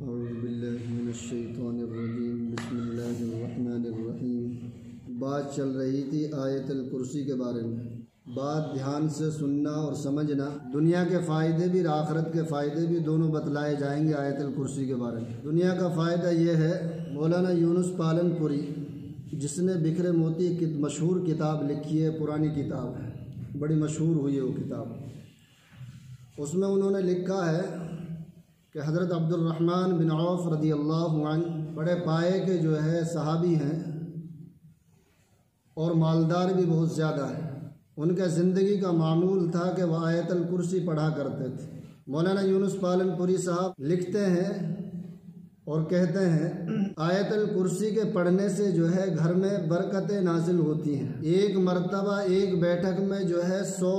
اعوذ باللہ من الشیطان الرجیم بسم اللہ الرحمن الرحیم۔ بات چل رہی تھی آیت الکرسی کے بارے میں۔ بات دھیان سے سننا اور سمجھنا، دنیا کے فائدے بھی اور آخرت کے فائدے بھی دونوں بتلائے جائیں گے آیت الکرسی کے بارے میں۔ دنیا کا فائدہ یہ ہے، مولانا یونس پالن پوری جس نے بکھرے موتی کی مشہور کتاب لکھی ہے، پرانی کتاب ہے، بڑی مشہور ہوئی ہے وہ کتاب۔ اس میں انہوں نے لکھا ہے کہ حضرت عبد الرحمن بن عوف رضی اللہ عنہ بڑے پائے کے جو ہے صحابی ہیں اور مالدار بھی بہت زیادہ ہیں۔ ان کے زندگی کا معمول تھا کہ وہ آیت الکرسی پڑھا کرتے تھے۔ مولانا یونس پالن پوری صاحب لکھتے ہیں اور کہتے ہیں، آیت الکرسی کے پڑھنے سے جو ہے گھر میں برکتیں نازل ہوتی ہیں۔ ایک مرتبہ ایک بیٹھک میں جو ہے 100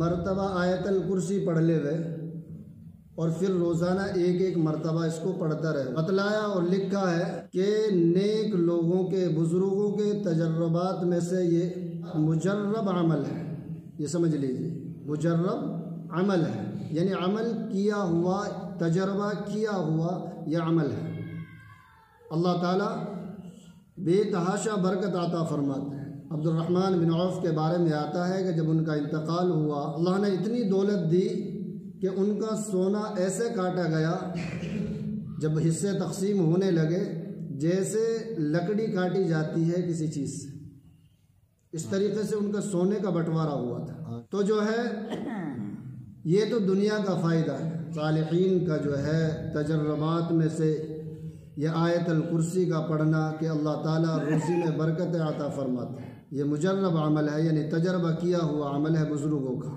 مرتبہ آیت الکرسی پڑھ لے گئے اور پھر روزانہ ایک مرتبہ اس کو پڑھتا رہے۔ بتلایا اور لکھا ہے کہ نیک لوگوں کے، بزرگوں کے تجربات میں سے یہ مجرب عمل ہے۔ یہ سمجھ لیجیے، مجرب عمل ہے، یعنی عمل کیا ہوا، تجربہ کیا ہوا یہ عمل ہے۔ اللہ تعالیٰ بے تحاشا برکت عطا فرماتے ہیں۔ عبد الرحمن بن عوف کے بارے میں آتا ہے کہ جب ان کا انتقال ہوا، اللہ نے اتنی دولت دی کہ ان کا سونا ایسے کاٹا گیا، جب حصے تقسیم ہونے لگے جیسے لکڑی کاٹی جاتی ہے کسی چیز سے، اس طریقے سے ان کا سونے کا بٹوارا ہوا تھا۔ تو جو ہے یہ تو دنیا کا فائدہ ہے، صالحین کا جو ہے تجربات میں سے یہ آیت الکرسی کا پڑھنا کہ اللہ تعالیٰ روزی میں برکت عطا فرماتے ہیں۔ یہ مجرب عمل ہے، یعنی تجربہ کیا ہوا عمل ہے بزرگوں کا۔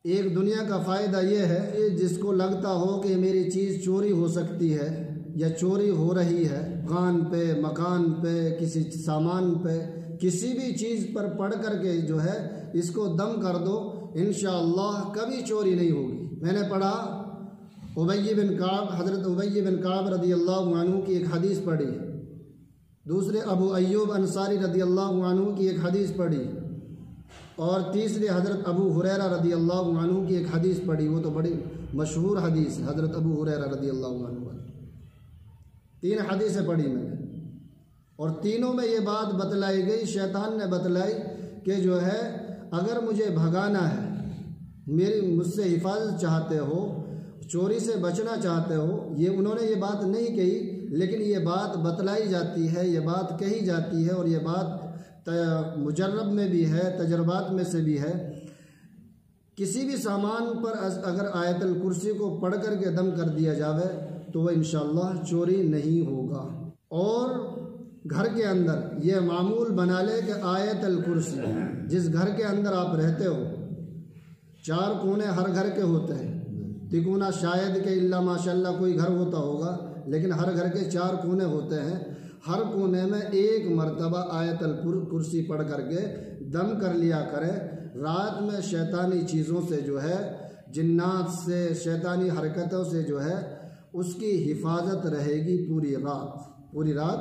ایک دنیا کا فائدہ یہ ہے کہ جس کو لگتا ہو کہ میری چیز چوری ہو سکتی ہے یا چوری ہو رہی ہے، دکان پہ، مکان پہ، کسی سامان پہ، کسی بھی چیز پر پڑھ کر کے جو ہے اس کو دم کر دو، انشاءاللہ کبھی چوری نہیں ہوگی۔ میں نے پڑھا ابی بن کعب، حضرت ابی بن کعب رضی اللہ عنہ کی ایک حدیث پڑھی، دوسرے ابو ایوب انصاری رضی اللہ عنہ کی ایک حدیث پڑھی، اور تیسری حضرت ابو ہریرہ رضی اللہ عنہ کی ایک حدیث پڑھی۔ وہ تو بڑی مشہور حدیث ہے، حضرت ابو ہریرہ رضی اللہ عنہ۔ 3 حدیثیں پڑھی میں نے، اور تینوں میں یہ بات بتلائی گئی، شیطان نے بتلائی کہ جو ہے اگر مجھے بھگانا ہے، مجھ سے حفاظت چاہتے ہو، چوری سے بچنا چاہتے ہو، یہ انہوں نے یہ بات نہیں کہی، لیکن یہ بات بتلائی جاتی ہے، یہ بات کہی جاتی ہے، اور یہ بات مجرب میں بھی ہے، تجربات میں سے بھی ہے۔ کسی بھی سامان پر اگر آیت الکرسی کو پڑھ کر کے دم کر دیا جاوے تو وہ انشاءاللہ چوری نہیں ہوگا۔ اور گھر کے اندر یہ معمول بنا لے کہ آیت الکرسی، جس گھر کے اندر آپ رہتے ہو، 4 کونے ہر گھر کے ہوتے ہیں، تکونا شاید کہ اللہ ماشاءاللہ کوئی گھر ہوتا ہوگا، لیکن ہر گھر کے 4 کونے ہوتے ہیں، ہر کونے میں 1 مرتبہ آیت الکرسی پڑھ کر کے دم کر لیا کرے۔ رات میں شیطانی چیزوں سے جو ہے، جنات سے، شیطانی حرکتوں سے جو ہے اس کی حفاظت رہے گی پوری رات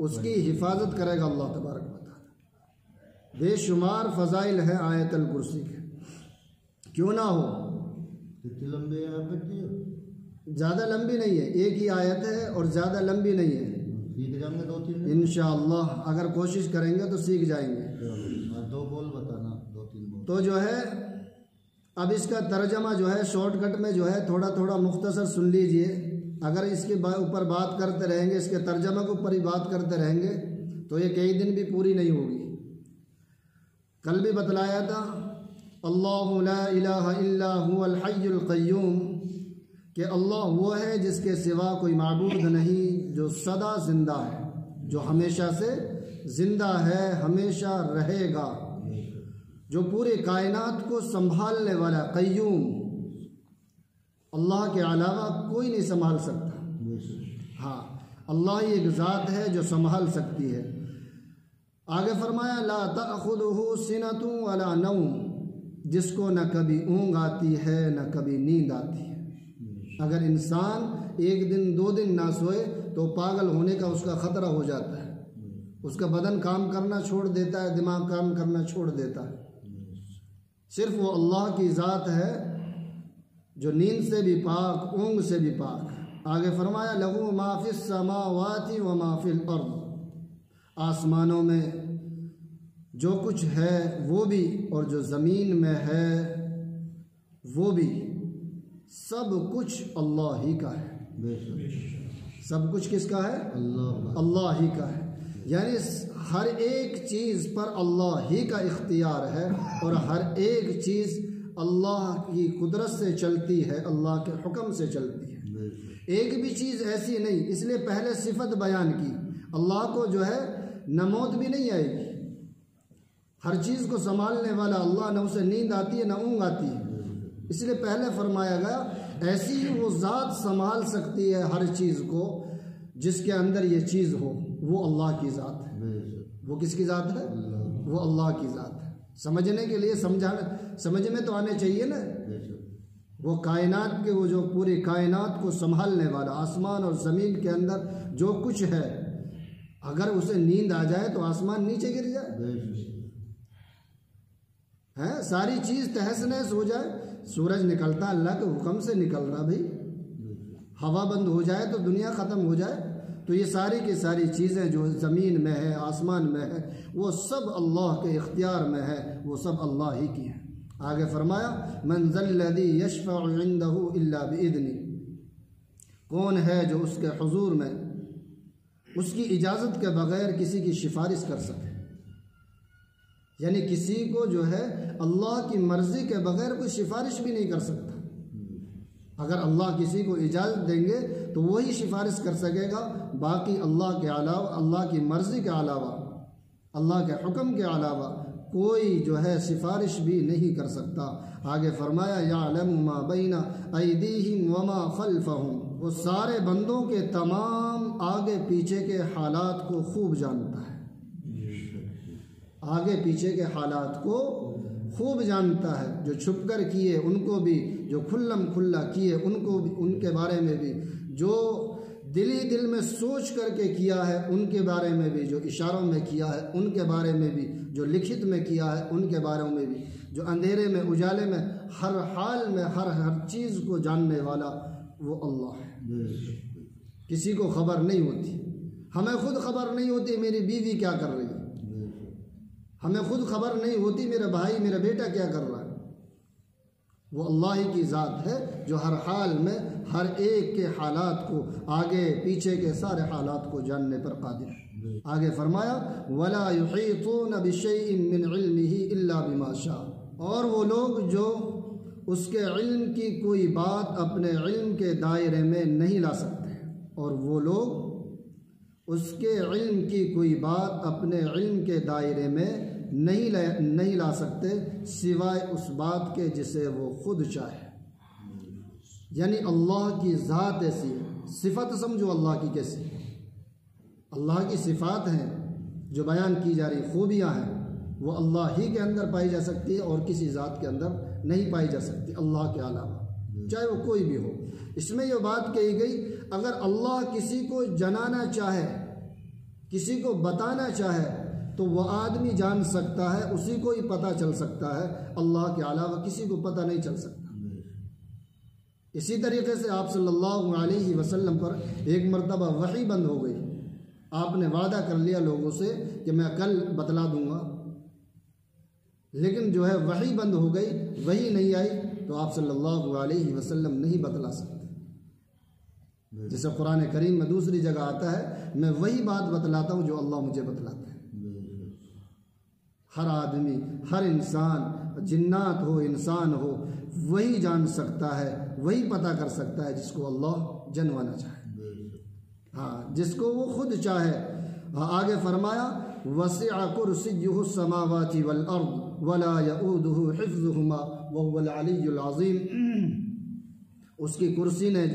اس کی حفاظت کرے گا اللہ تبارک و تعالیٰ۔ بے شمار فضائل ہیں آیت الکرسی کے، کیوں نہ ہو۔ لمبے زیادہ لمبی نہیں ہے، ایک ہی آیت ہے اور زیادہ لمبی نہیں ہے۔ سیکھ جائیں گے 2-3 انشاءاللہ اگر کوشش کریں گے تو سیکھ جائیں گے۔ 2 بول بتانا، 2-3 بول۔ تو جو ہے اب اس کا ترجمہ جو ہے شارٹ کٹ میں جو ہے تھوڑا مختصر سن لیجئے۔ اگر اس کے اوپر بات کرتے رہیں گے، اس کے ترجمہ کے اوپر ہی بات کرتے رہیں گے تو یہ کئی دن بھی پوری نہیں ہوگی۔ کل بھی بتلایا تھا، اللہ لا الہ الا هو الحی القیوم، کہ اللہ وہ ہے جس کے سوا کوئی معبود نہیں، جو سدا زندہ ہے، جو ہمیشہ سے زندہ ہے، ہمیشہ رہے گا، جو پورے کائنات کو سنبھالنے والا قیوم، اللہ کے علاوہ کوئی نہیں سنبھال سکتا۔ ہاں، اللہ ہی ایک ذات ہے جو سنبھال سکتی ہے۔ آگے فرمایا لا تأخذہ سنۃ ولا نوم، جس کو نہ کبھی اونگ آتی ہے نہ کبھی نیند آتی ہے۔ اگر انسان 1 دن 2 دن نہ سوئے تو پاگل ہونے کا اس کا خطرہ ہو جاتا ہے، اس کا بدن کام کرنا چھوڑ دیتا ہے، دماغ کام کرنا چھوڑ دیتا ہے۔ صرف وہ اللہ کی ذات ہے جو نیند سے بھی پاک، اونگ سے بھی پاک۔ آگے فرمایا لہو ما فی السماوات و ما فی الارض، آسمانوں میں جو کچھ ہے وہ بھی اور جو زمین میں ہے وہ بھی، سب کچھ اللہ ہی کا ہے۔ بے شک سب کچھ کس کا ہے؟ اللہ ہی کا ہے، یعنی ہر ایک چیز پر اللہ ہی کا اختیار ہے، اور ہر ایک چیز اللہ کی قدرت سے چلتی ہے، اللہ کے حکم سے چلتی ہے، ایک بھی چیز ایسی نہیں۔ اس لیے پہلے صفت بیان کی، اللہ کو جو ہے نہ موت بھی نہیں آئے گی، ہر چیز کو سنبھالنے والا اللہ، نہ اسے نیند آتی ہے نہ اونگ آتی ہے، اس لیے پہلے فرمایا گیا ایسی ہی وہ ذات سنبھال سکتی ہے ہر چیز کو جس کے اندر یہ چیز ہو، وہ اللہ کی ذات ہے۔ وہ کس کی ذات ہے؟ وہ اللہ کی ذات ہے۔ سمجھنے کے لیے سمجھ میں تو آنے چاہیے نا، وہ کائنات کے، وہ جو پوری کائنات کو سنبھالنے والا، آسمان اور زمین کے اندر جو کچھ ہے، اگر اسے نیند آ جائے تو آسمان نیچے گر جائے، ہے ساری چیز تہس نہس ہو جائے، سورج نکلتا اللہ کے حکم سے نکل رہا بھائی، ہوا بند ہو جائے تو دنیا ختم ہو جائے، تو یہ ساری کی ساری چیزیں جو زمین میں ہے، آسمان میں ہے، وہ سب اللہ کے اختیار میں ہے، وہ سب اللہ ہی کی ہیں۔ آگے فرمایا من ذا الذی یشفع عنده الا باذنہ، کون ہے جو اس کے حضور میں اس کی اجازت کے بغیر کسی کی سفارش کر سکے، یعنی کسی کو جو ہے اللہ کی مرضی کے بغیر کوئی سفارش بھی نہیں کر سکتا۔ اگر اللہ کسی کو اجازت دیں گے تو وہی سفارش کر سکے گا، باقی اللہ کے علاوہ، اللہ کی مرضی کے علاوہ، اللہ کے حکم کے علاوہ کوئی جو ہے سفارش بھی نہیں کر سکتا۔ آگے فرمایا یعلم ما بین ایدیہم وما خلفہم، وہ سارے بندوں کے تمام آگے پیچھے کے حالات کو خوب جانتا ہے، آگے پیچھے کے حالات کو خوب جانتا ہے، جو چھپ کر کیے ان کو بھی، جو کھلم کھلا کیے ان کو بھی، ان کے بارے میں بھی، جو دل ہی دل میں سوچ کر کے کیا ہے ان کے بارے میں بھی، جو اشاروں میں کیا ہے ان کے بارے میں بھی، جو لکھت میں کیا ہے ان کے بارے میں بھی، جو اندھیرے میں اجالے میں ہر حال میں ہر چیز کو جاننے والا وہ اللہ ہے۔ کسی کو خبر نہیں ہوتی، ہمیں خود خبر نہیں ہوتی میری بیوی کیا کر رہی ہے، ہمیں خود خبر نہیں ہوتی میرا بھائی میرا بیٹا کیا کر رہا ہے، وہ اللہ ہی کی ذات ہے جو ہر حال میں ہر ایک کے حالات کو، آگے پیچھے کے سارے حالات کو جاننے پر قادر ہے۔ آگے فرمایا وَلَا يُحِيطُونَ بِشَيْءٍ مِّنْ عِلْمِهِ إِلَّا بِمَا شَاءَ، اور وہ لوگ جو اس کے علم کی کوئی بات اپنے علم کے دائرے میں نہیں لا سکتے، اور وہ لوگ اس کے علم کی کوئی بات اپنے علم کے دائرے میں نہیں لا سکتے سوائے اس بات کے جسے وہ خود چاہے، یعنی اللہ کی ذات ایسی، صفت سمجھو اللہ کی کیسی، اللہ کی صفات ہیں جو بیان کی جا رہی، خوبیاں ہیں، وہ اللہ ہی کے اندر پائی جا سکتی ہے اور کسی ذات کے اندر نہیں پائی جا سکتی اللہ کے علاوہ، چاہے وہ کوئی بھی ہو۔ اس میں یہ بات کہی گئی اگر اللہ کسی کو جنانا چاہے، کسی کو بتانا چاہے تو وہ آدمی جان سکتا ہے، اسی کو ہی پتہ چل سکتا ہے، اللہ کے علاوہ کسی کو پتہ نہیں چل سکتا۔ اسی طریقے سے آپ صلی اللہ علیہ وسلم پر ایک مرتبہ وحی بند ہو گئی، آپ نے وعدہ کر لیا لوگوں سے کہ میں کل بتلا دوں گا، لیکن جو ہے وحی بند ہو گئی، وحی نہیں آئی تو آپ صلی اللہ علیہ وسلم نہیں بتلا سکتے۔ جیسے قرآن کریم میں دوسری جگہ آتا ہے میں وہی بات بتلاتا ہوں جو اللہ مجھے بتلاتا ہے۔ ہر آدمی، ہر انسان، جنات ہو انسان ہو، وہی جان سکتا ہے، وہی پتہ کر سکتا ہے جس کو اللہ جنوانا چاہے، ہاں جس کو وہ خود چاہے۔ آگے فرمایا وسع کرسیہ السماوات والارض ولا یؤودہ حفظہما وهو العلی العظیم، اس کی کرسی نے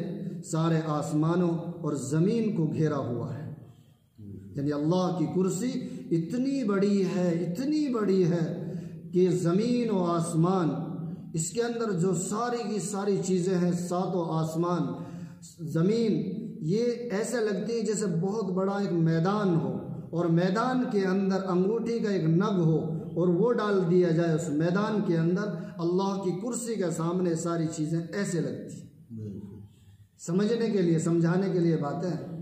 سارے آسمانوں اور زمین کو گھیرا ہوا ہے، یعنی اللہ کی کرسی اتنی بڑی ہے، اتنی بڑی ہے کہ زمین و آسمان، اس کے اندر جو ساری کی ساری چیزیں ہیں، ساتوں آسمان، زمین، یہ ایسے لگتی ہے جیسے بہت بڑا ایک میدان ہو، اور میدان کے اندر انگوٹھی کا ایک نگ ہو اور وہ ڈال دیا جائے اس میدان کے اندر، اللہ کی کرسی کے سامنے ساری چیزیں ایسے لگتی ہیں، سمجھنے کے لیے، سمجھانے کے لیے باتیں ہیں،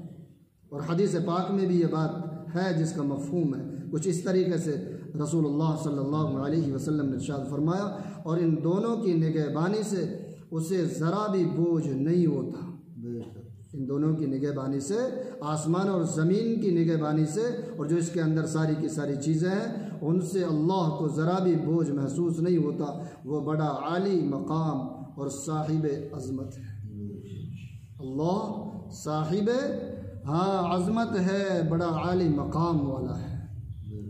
اور حدیث پاک میں بھی یہ بات ہے جس کا مفہوم ہے۔ کچھ اس طریقے سے رسول اللہ صلی اللہ علیہ وسلم نے ارشاد فرمایا، اور ان دونوں کی نگہبانی سے اسے ذرا بھی بوجھ نہیں ہوتا۔ ان دونوں کی نگہبانی سے، آسمان اور زمین کی نگہبانی سے، اور جو اس کے اندر ساری کی ساری چیزیں ہیں، ان سے اللہ کو ذرا بھی بوجھ محسوس نہیں ہوتا۔ وہ بڑا عالی مقام اور صاحب عظمت ہے۔ اللہ صاحب عظمت ہے، بڑا عالی مقام والا ہے۔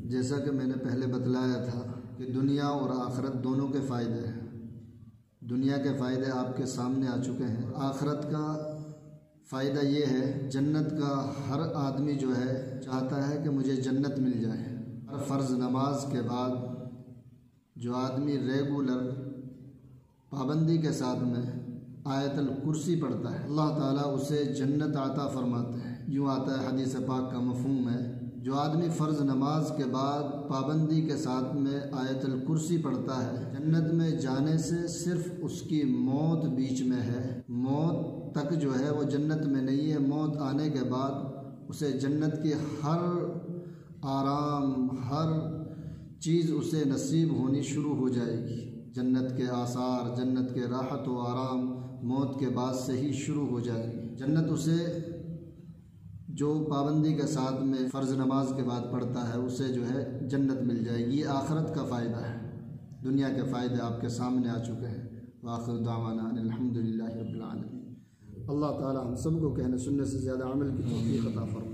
جیسا کہ میں نے پہلے بتلایا تھا کہ دنیا اور آخرت دونوں کے فائدے ہیں۔ دنیا کے فائدے آپ کے سامنے آ چکے ہیں۔ آخرت کا فائدہ یہ ہے، جنت کا ہر آدمی جو ہے چاہتا ہے کہ مجھے جنت مل جائے۔ ہر فرض نماز کے بعد جو آدمی ریگولر پابندی کے ساتھ میں آیت الکرسی پڑھتا ہے، اللہ تعالیٰ اسے جنت عطا فرماتے ہیں۔ یوں آتا ہے، حدیث پاک کا مفہوم ہے، جو آدمی فرض نماز کے بعد پابندی کے ساتھ میں آیت الکرسی پڑھتا ہے، جنت میں جانے سے صرف اس کی موت بیچ میں ہے، موت تک جو ہے وہ جنت میں نہیں ہے۔ موت آنے کے بعد اسے جنت کی ہر آرام، ہر چیز اسے نصیب ہونی شروع ہو جائے گی۔ جنت کے آثار، جنت کے راحت و آرام موت کے بعد سے ہی شروع ہو جائے گی۔ جنت اسے جو پابندی کے ساتھ میں فرض نماز کے بعد پڑھتا ہے اسے جو ہے جنت مل جائے گی۔ یہ آخرت کا فائدہ ہے۔ دنیا کے فائدے آپ کے سامنے آ چکے ہیں۔ وآخر دعوانا ان الحمدللہ رب العالمین۔ اللہ تعالی ہم سب کو کہنے سننے سے زیادہ عمل کی توفیق عطا فرمائے۔